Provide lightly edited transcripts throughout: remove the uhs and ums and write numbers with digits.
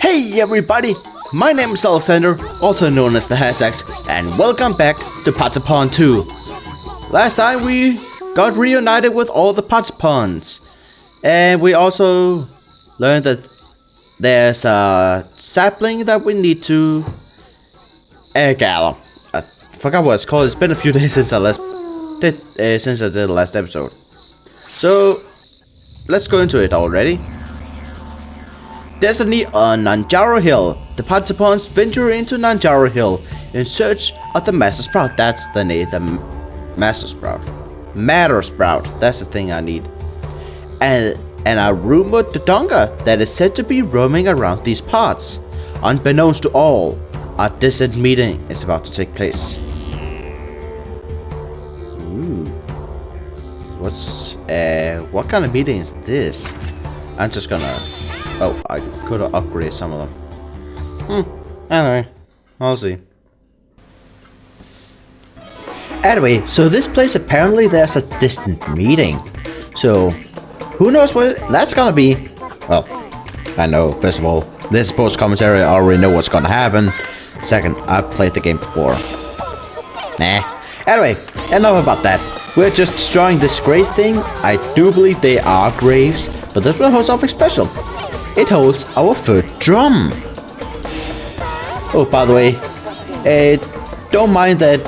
Hey everybody, my name is Alexander, also known as the Hazax, and welcome back to Patapon 2. Last time we got reunited with all the Patapons, and we also learned that there's a sapling that we need to gather. I forgot what it's called. It's been a few days since I did the last episode. So let's go into it already. Destiny on Nanjaro Hill. The Patapons venture into Nanjaro Hill in search of the Master Sprout. That's the name, the Master Sprout. Matter Sprout, that's the thing I need. And a rumored Dodonga that is said to be roaming around these parts. Unbeknownst to all, a distant meeting is about to take place. Ooh. What kind of meeting is this? I'm just gonna... Oh, I could have upgraded some of them. Anyway, I'll see. Anyway, so this place apparently there's a distant meeting. So, who knows what that's gonna be? Well, I know, first of all, this is post commentary, I already know what's gonna happen. Second, I've played the game before. Nah. Anyway, enough about that. We're just destroying this grave thing. I do believe they are graves, but this one holds something special. It holds our third drum. Oh, by the way, don't mind that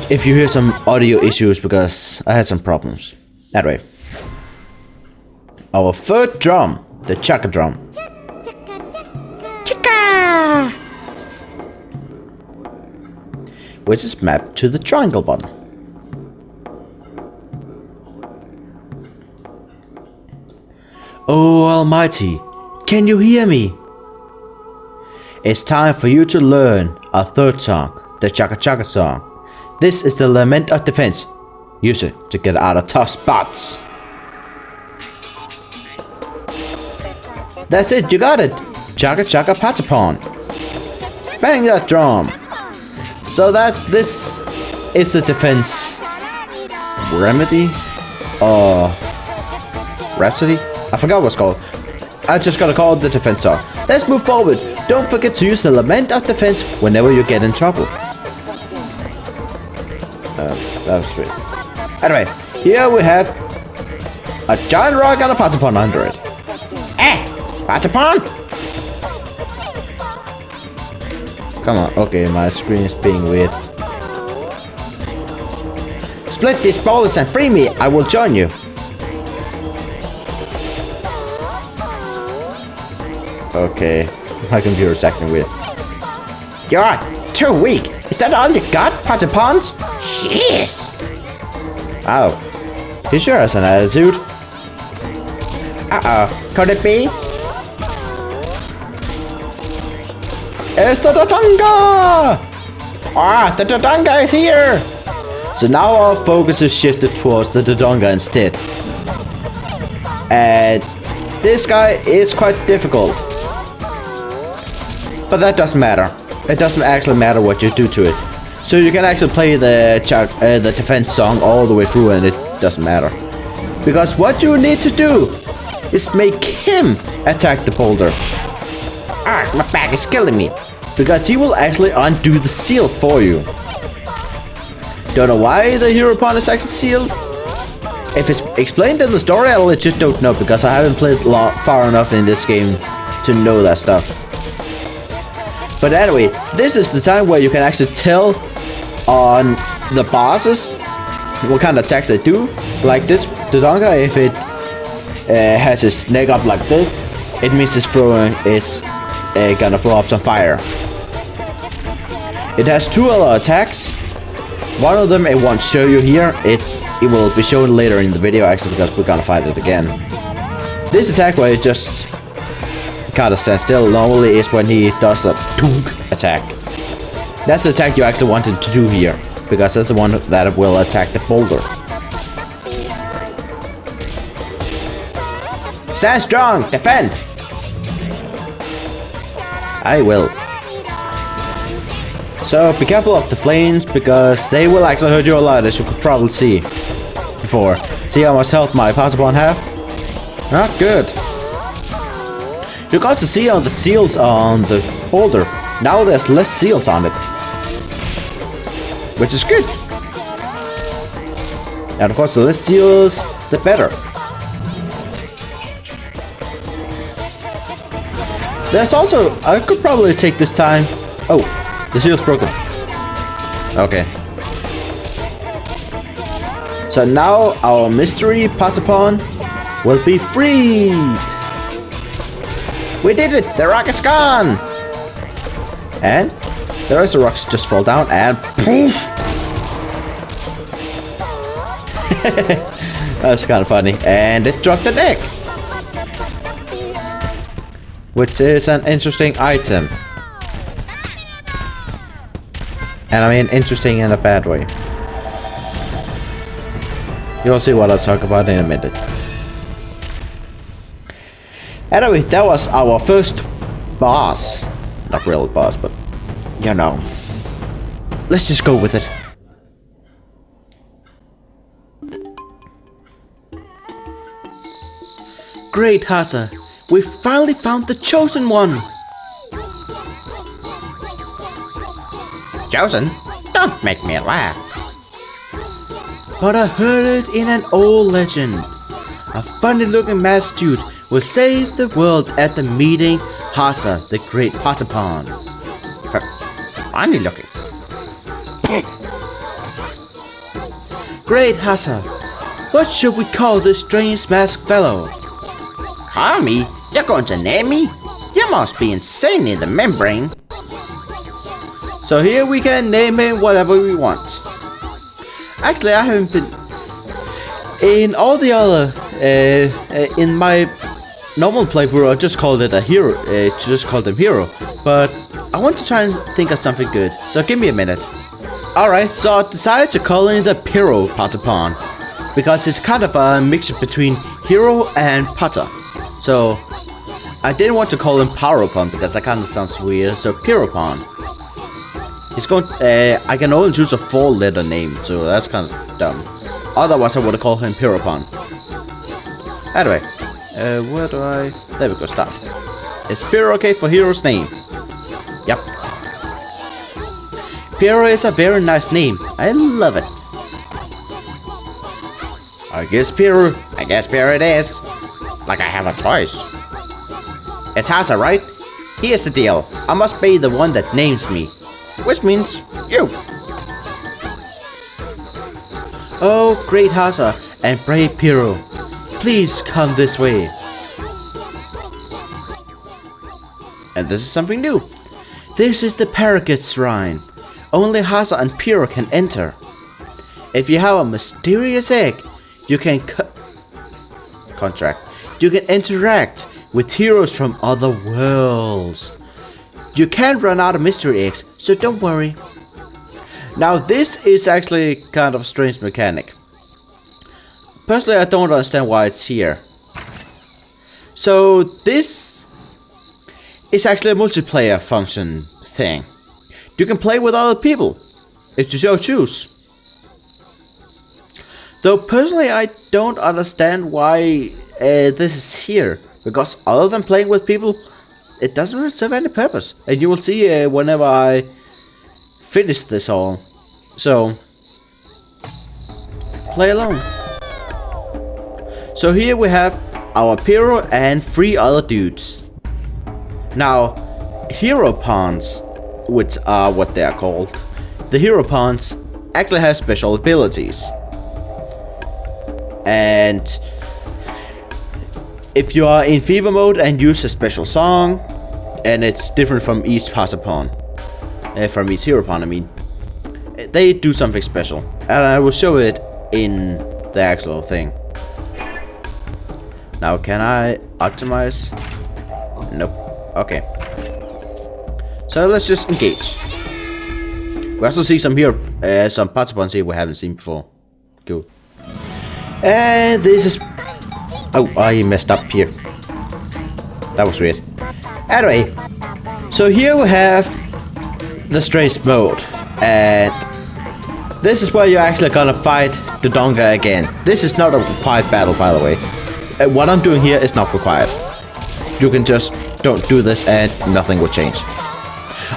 if you hear some audio issues because I had some problems. Anyway, our third drum, the Chaka drum. Chaka! Which is mapped to the triangle button. Oh, Almighty. Can you hear me? It's time for you to learn our third song, the Chaka Chaka song. This is the Lament of Defense. Use it to get out of tough spots. That's it, you got it. Chaka Chaka Patapon. Bang that drum. So this is the defense remedy or rhapsody? I forgot what's called. I just gotta call it the defense song. Let's move forward. Don't forget to use the Lament of Defense whenever you get in trouble. That was sweet. Anyway, here we have a giant rock and a Patapon under it. Patapon! Come on, okay, my screen is being weird. Split these boulders and free me, I will join you. Okay, my computer's acting weird. You're too weak. Is that all you got, Patapons? Jeez. Oh, he sure has an attitude. Could it be? It's the Dodonga! The Dodonga is here! So now our focus is shifted towards the Dodonga instead. And this guy is quite difficult. But that doesn't matter. It doesn't actually matter what you do to it. So you can actually play the defense song all the way through and it doesn't matter. Because what you need to do is make him attack the boulder. My back is killing me. Because he will actually undo the seal for you. Don't know why the hero pawn is actually sealed. If it's explained in the story, I legit don't know because I haven't played far enough in this game to know that stuff. But anyway, this is the time where you can actually tell on the bosses what kind of attacks they do. Like this Dodonga, if it has its neck up like this, it means it's gonna throw up some fire. It has two other attacks. One of them it won't show you here. It will be shown later in the video actually because we're gonna fight it again. This attack where it just kind of stands still normally is when he does a attack. That's the attack you actually wanted to do here because that's the one that will attack the boulder. Stand strong, defend. I will. So be careful of the flames because they will actually hurt you a lot, as you could probably see before. See how much health my Patapon have? Not good. You can also see on the seals on the holder. Now there's less seals on it, which is good. And of course, the less seals, the better. There's also, I could probably take this time. Oh, the seal's broken. Okay. So now our mystery Patapon will be freed. We did it! The rock is gone! And the rest of the rocks just fall down and poof! That's kind of funny. And it dropped an egg, which is an interesting item. And I mean interesting in a bad way. You'll see what I'll talk about in a minute. Anyway, that was our first boss. Not real boss, but you know. Let's just go with it. Great, Hasa. We finally found the chosen one. Chosen? Don't make me laugh. But I heard it in an old legend. A funny-looking masked dude will save the world at the meeting Hasa, the great Patapon. Funny looking. Great Hasa, what should we call this strange masked fellow? Call me? You're going to name me? You must be insane in the membrane. So here we can name him whatever we want. Actually, I haven't been... In all the other... in my normal playthrough, I just called it a hero. Just called him Hero. But I want to try and think of something good. So give me a minute. Alright, so I decided to call him the Pyro Patapon. Because it's kind of a mixture between Hero and Pata. So I didn't want to call him Pyropon because that kind of sounds weird. So Pyropon. He's going. I can only choose a 4-letter name, so that's kind of dumb. Otherwise, I would have called him Pyropon. Anyway, where do I? There we go. Start. Is Pyro okay for Hero's name? Yep. Pyro is a very nice name. I love it. I guess Pyro it is. Like I have a choice. It's Hasa, right? Here's the deal. I must be the one that names me. Which means you. Oh, great Hasa and brave Pyro. Please come this way. And this is something new. This is the Parakeet Shrine. Only Hasa and Pyro can enter. If you have a mysterious egg, you can You can interact with heroes from other worlds. You can't run out of mystery eggs, so don't worry. Now this is actually kind of a strange mechanic. Personally, I don't understand why it's here. So this is actually a multiplayer function thing. You can play with other people, if you so choose. Though personally, I don't understand why this is here. Because other than playing with people, it doesn't really serve any purpose. And you will see whenever I finish this all. So, play alone. So here we have our Pyro and 3 other dudes. Now, Hero Pawns, which are what they are called. The Hero Pawns actually have special abilities. And if you are in fever mode and use a special song, and it's different from each Patapon, from each Hero Pawn, I mean, they do something special, and I will show it in the actual thing. Now, can I optimize? Nope. Okay. So let's just engage. We also see some here, some Patapons here we haven't seen before. Cool. And this is. Oh, I messed up here. That was weird. Anyway, so here we have the strange mode, and this is where you're actually gonna fight Dodonga again. This is not a required battle, by the way. What I'm doing here is not required. You can just don't do this and nothing will change.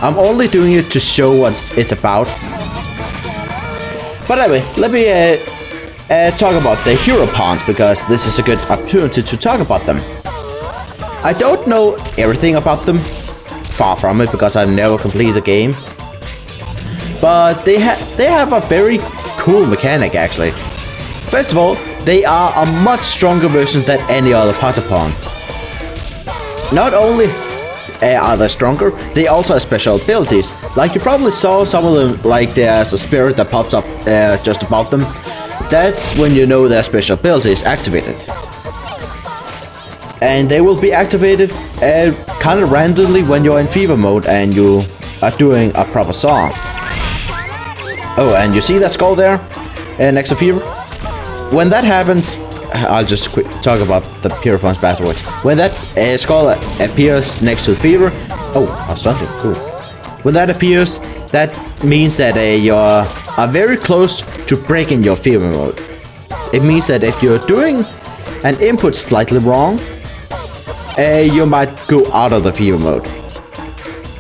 I'm only doing it to show what it's about. But anyway, let me talk about the hero pawns, because this is a good opportunity to talk about them. I don't know everything about them, far from it, because I never completed the game. But they have a very cool mechanic, actually. First of all, they are a much stronger version than any other Patapon. Not only are they stronger, they also have special abilities. Like you probably saw some of them, like there's a spirit that pops up just above them. That's when you know their special ability is activated. And they will be activated kind of randomly when you're in fever mode and you are doing a proper song. Oh, and you see that skull there next to fever? When that happens, I'll just talk about the Hero Punch Battle Watch. When that skull appears next to the fever, oh, I stunned it, cool. When that appears, that means that you are very close to breaking your fever mode. It means that if you're doing an input slightly wrong, you might go out of the fever mode.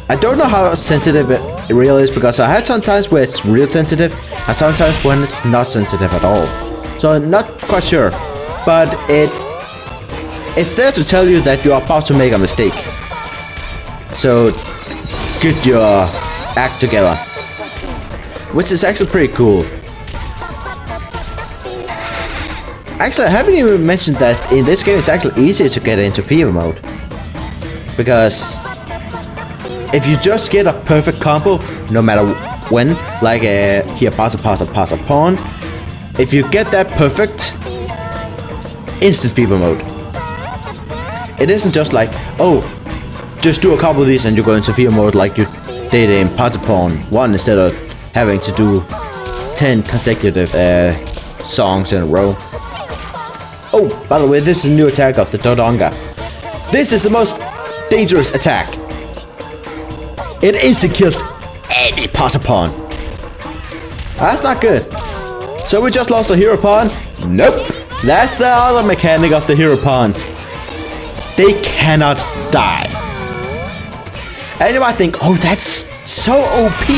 I don't know how sensitive it really is, because I had some times where it's real sensitive and sometimes when it's not sensitive at all. So I'm not quite sure, but it's there to tell you that you are about to make a mistake. So get your act together, which is actually pretty cool. Actually, I haven't even mentioned that in this game it's actually easier to get into fever mode, because if you just get a perfect combo, no matter when, like here, Patapon, if you get that perfect, instant fever mode. It isn't just like, oh, just do a couple of these and you go into fever mode like you did in Patapon 1 instead of having to do 10 consecutive songs in a row. Oh, by the way, this is a new attack of the Dodonga. This is the most dangerous attack. It instantly kills any Patapon. That's not good. So we just lost a hero pawn? Nope. That's the other mechanic of the hero pawns. They cannot die. And you might think, oh, that's so OP.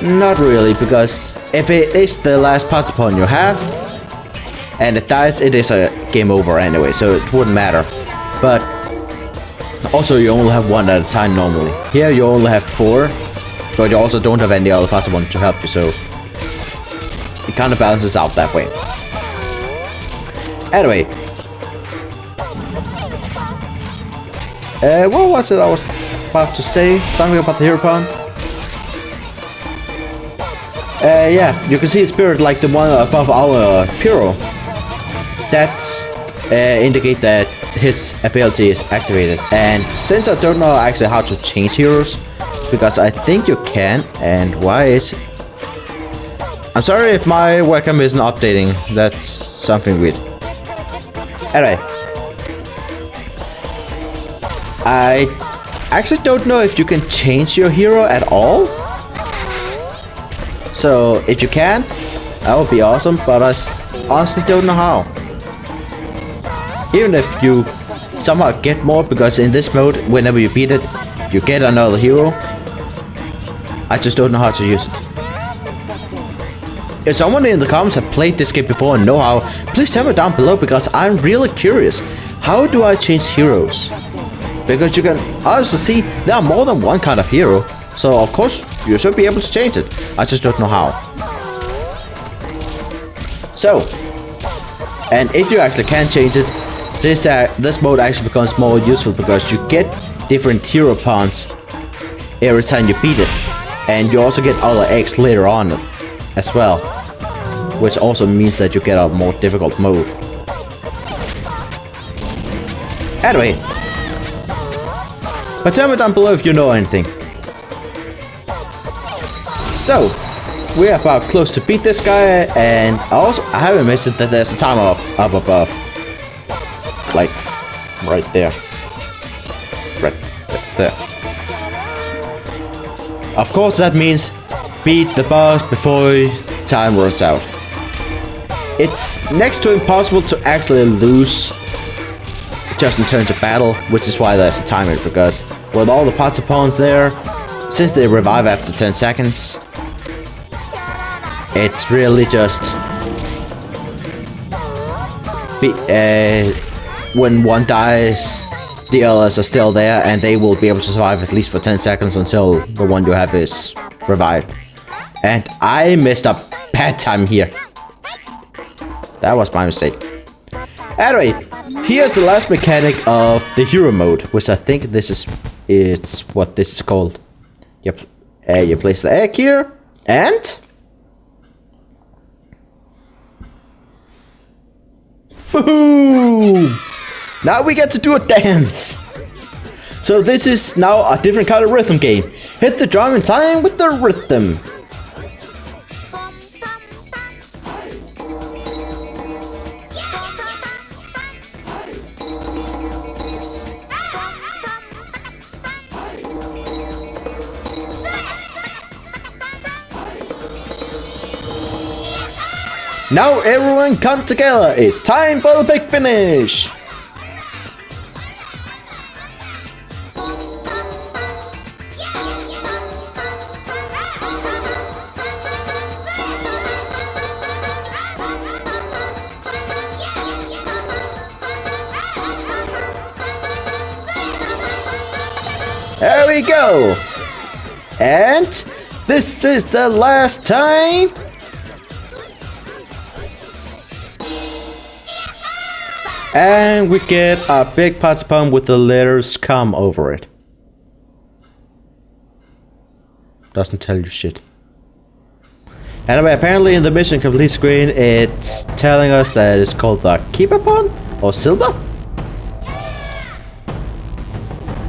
Not really, because if it is the last Patapon you have, and it dies, it is a game over anyway, so it wouldn't matter. But also you only have one at a time normally. Here you only have 4, but you also don't have any other Patapon to help you, so it kind of balances out that way. Anyway, what was it I was about to say? Something about the hero pawn? Yeah, you can see a spirit like the one above our hero. That's indicate that his ability is activated. And since I don't know actually how to change heroes, because I think you can, and why is it? I'm sorry if my webcam isn't updating. That's something weird. Anyway, I actually don't know if you can change your hero at all. So if you can, that would be awesome, but I honestly don't know how. Even if you somehow get more, because in this mode, whenever you beat it, you get another hero. I just don't know how to use it. If someone in the comments have played this game before and know how, please tell me down below, because I'm really curious. How do I change heroes? Because you can also see there are more than one kind of hero, so of course you should be able to change it. I just don't know how. So, and if you actually can change it, this mode actually becomes more useful, because you get different hero pawns every time you beat it, and you also get other eggs later on as well, which also means that you get a more difficult mode. Anyway, but tell me down below if you know anything. So, we're about close to beat this guy, and I haven't mentioned that there's a timer up above. Like, right there. Right there. Of course that means beat the boss before time runs out. It's next to impossible to actually lose just in terms of battle, which is why there's a timer, because with all the Patapons there, since they revive after 10 seconds, it's really just when one dies, the others are still there, and they will be able to survive at least for 10 seconds until the one you have is revived. And I messed up bad time here. That was my mistake. Anyway, here's the last mechanic of the hero mode, which I think it's what this is called. Yep. You place the egg here, and boom! Now we get to do a dance. So this is now a different kind of rhythm game. Hit the drum in time with the rhythm. Now everyone come together, it's time for the big finish! There we go! And this is the last time! And we get a big Patapon with the letters "come" over it. Doesn't tell you shit. Anyway, apparently in the mission complete screen, it's telling us that it's called the Keeper-pon or Silver.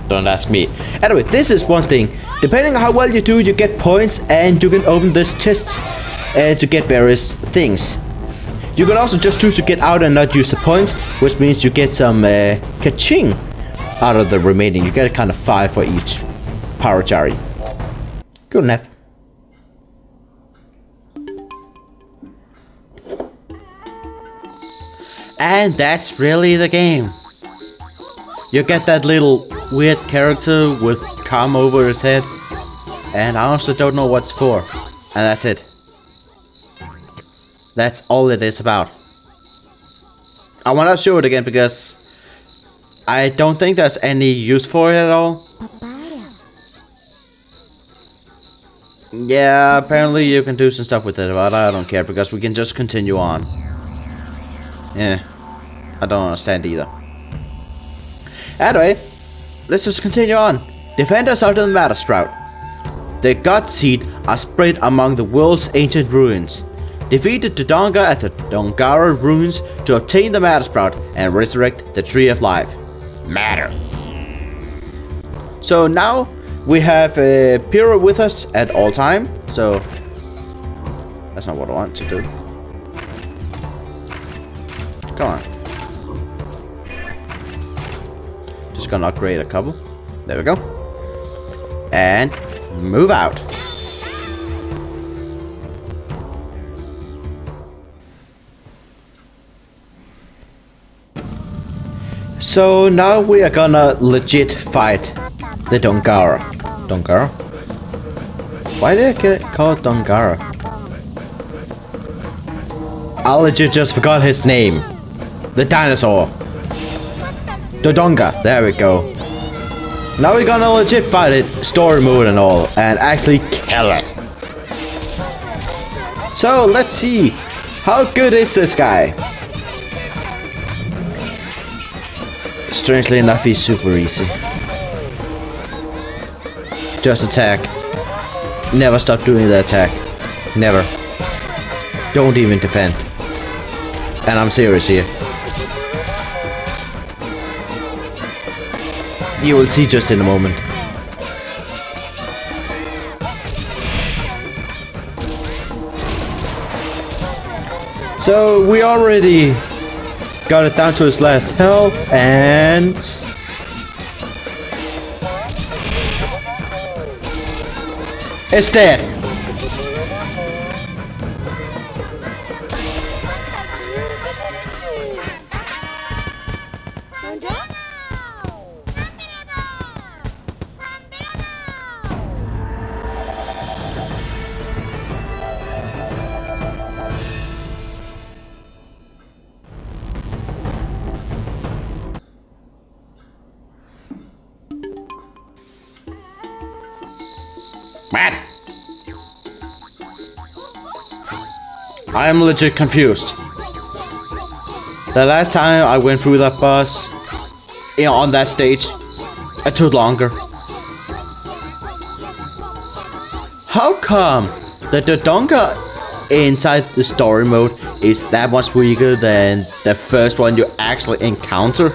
Don't ask me. Anyway, this is one thing. Depending on how well you do, you get points, and you can open this chest to get various things. You can also just choose to get out and not use the points, which means you get some ka-ching out of the remaining. You get a kind of 5 for each power cherry. Good enough. And that's really the game. You get that little weird character with calm over his head, and I honestly don't know what's for. And that's it. That's all it is about. I want to show it again because I don't think there's any use for it at all. Yeah, apparently you can do some stuff with it, but I don't care because we can just continue on. Yeah, I don't understand either. Anyway, let's just continue on. Defend us out of the Matter Sprout. The God Seed are spread among the world's ancient ruins. Defeat the Dodonga at the Dongara ruins to obtain the Matter Sprout and resurrect the Tree of Life. Matter. So now we have Pyrrha with us at all time. So that's not what I want to do. Come on. Just gonna upgrade a couple. There we go. And move out. So now we are gonna legit fight the Dongara. Dongara? Why did I get it called Dongara? I legit just forgot his name. The dinosaur. Dodonga, there we go. Now we're gonna legit fight it, story mode and all, and actually kill it. So let's see, how good is this guy? Strangely enough, he's super easy. Just attack. Never stop doing the attack. Never. Don't even defend. And I'm serious here. You will see just in a moment. So we already got it down to his last health, and it's dead. What? I am legit confused. The last time I went through that boss, on that stage, it took longer. How come the Dodonga inside the story mode is that much weaker than the first one you actually encounter?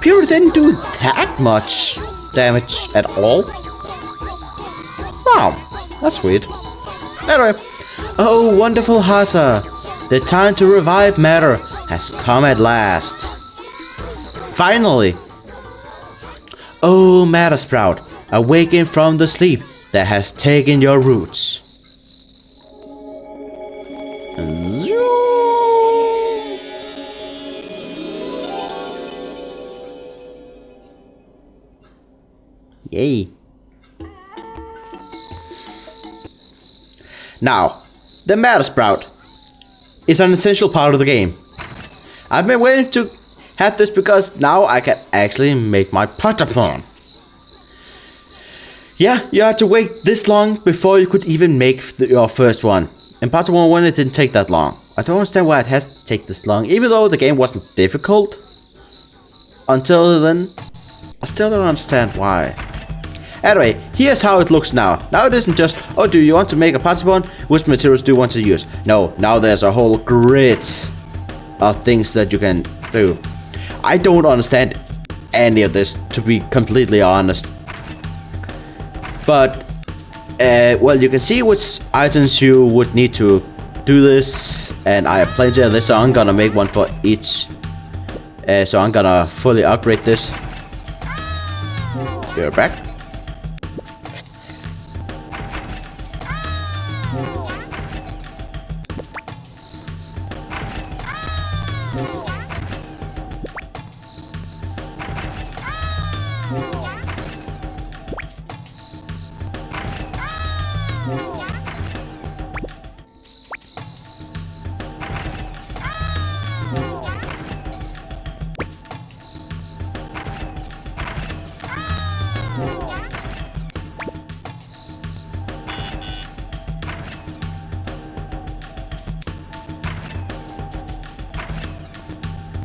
Pure didn't do that much damage at all. Wow, that's weird. Anyway, oh wonderful Hasa, the time to revive matter has come at last. Finally! Oh Matter Sprout, awaken from the sleep that has taken your roots. Yay. Now, the Matter Sprout is an essential part of the game. I've been waiting to have this because now I can actually make my Patapon. Yeah, you had to wait this long before you could even make your first one. In Patapon 1 it didn't take that long. I don't understand why it has to take this long, even though the game wasn't difficult. Until then, I still don't understand why. Anyway, here's how it looks now. Now it isn't just, oh, do you want to make a Patapon? Which materials do you want to use? No, now there's a whole grid of things that you can do. I don't understand any of this, to be completely honest. But, well, you can see which items you would need to do this. And I have plenty of this, so I'm gonna make one for each. So I'm gonna fully upgrade this. You're back.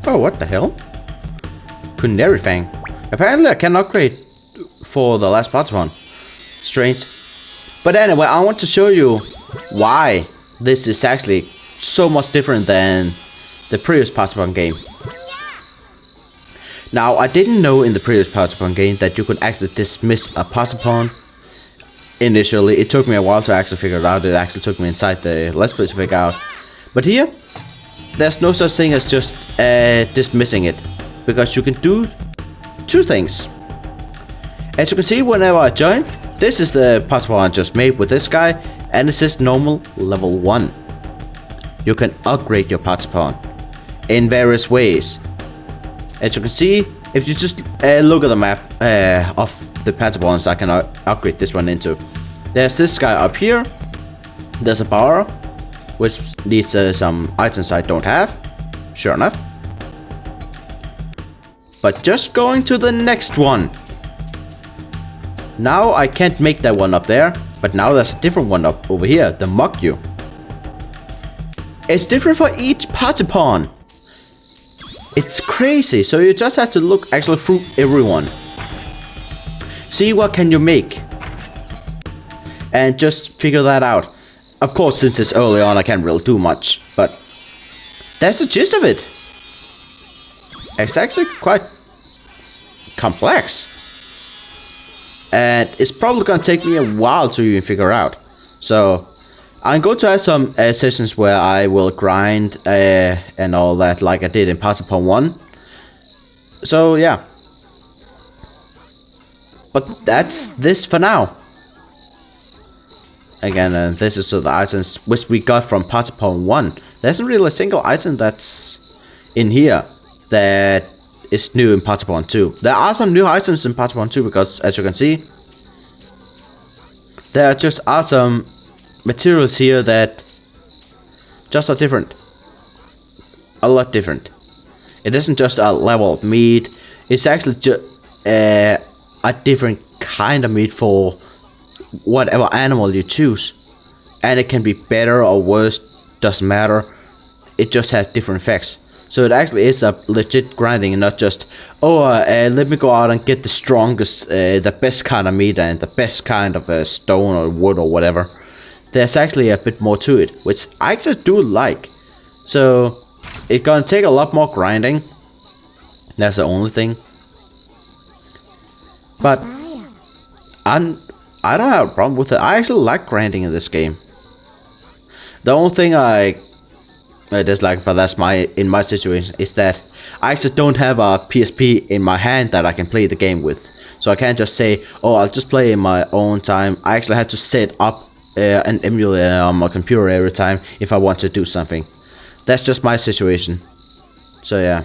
Oh, what the hell? Kuneri Fang. Apparently I can upgrade for the last Patapon. Strange. But anyway, I want to show you why this is actually so much different than the previous Patapon game. Now, I didn't know in the previous Patapon game that you could actually dismiss a Patapon. Initially, it took me a while to actually figure it out. It actually took me inside the Let's Play to figure out. But here, there's no such thing as just dismissing it, because you can do two things. As you can see, whenever I join, this is the Patapon I just made with this guy, and it says normal level 1. You can upgrade your Patapon in various ways. As you can see, if you just look at the map of the Patapons I can upgrade this one into. There's this guy up here. There's a bar, which needs some items I don't have. Sure enough. But just going to the next one. Now I can't make that one up there, but now there's a different one up over here, the Mugyu. It's different for each Patapon. It's crazy, so you just have to look actually through everyone. See what can you make. And just figure that out. Of course, since it's early on, I can't really do much, but that's the gist of it. It's actually quite complex. And it's probably gonna take me a while to even figure out. So, I'm going to have some sessions where I will grind and all that, like I did in Patapon 1. So, yeah. But that's this for now. Again, this is the items which we got from Patapon 1. There isn't really a single item that's in here that is new in Patapon 2. There are some new items in Patapon 2 because, as you can see, there just are some materials here that just are different. A lot different. It isn't just a level of meat. It's actually just a different kind of made for whatever animal you choose. And it can be better or worse, doesn't matter. It just has different effects. So it actually is a legit grinding and not just, let me go out and get the strongest, the best kind of meat and the best kind of stone or wood or whatever. There's actually a bit more to it, which I actually do like. So it's gonna take a lot more grinding. That's the only thing. But I don't have a problem with it. I actually like grinding in this game. The only thing I dislike, but that's in my situation, is that I actually don't have a PSP in my hand that I can play the game with. So I can't just say, oh, I'll just play in my own time. I actually have to set up an emulator on my computer every time if I want to do something. That's just my situation. So yeah.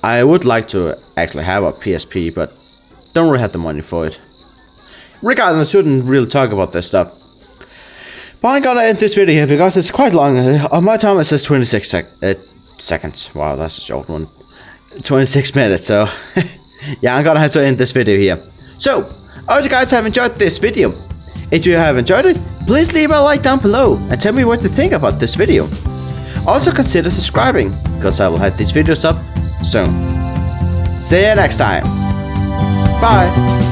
I would like to actually have a PSP, but don't really have the money for it. Regardless, I shouldn't really talk about this stuff. But I'm gonna end this video here because it's quite long. On my time it says 26 seconds. Wow, that's a short one. 26 minutes, so yeah, I'm gonna have to end this video here. So, I hope you guys have enjoyed this video. If you have enjoyed it, please leave a like down below and tell me what you think about this video. Also consider subscribing, because I will have these videos up soon. See you next time. Bye.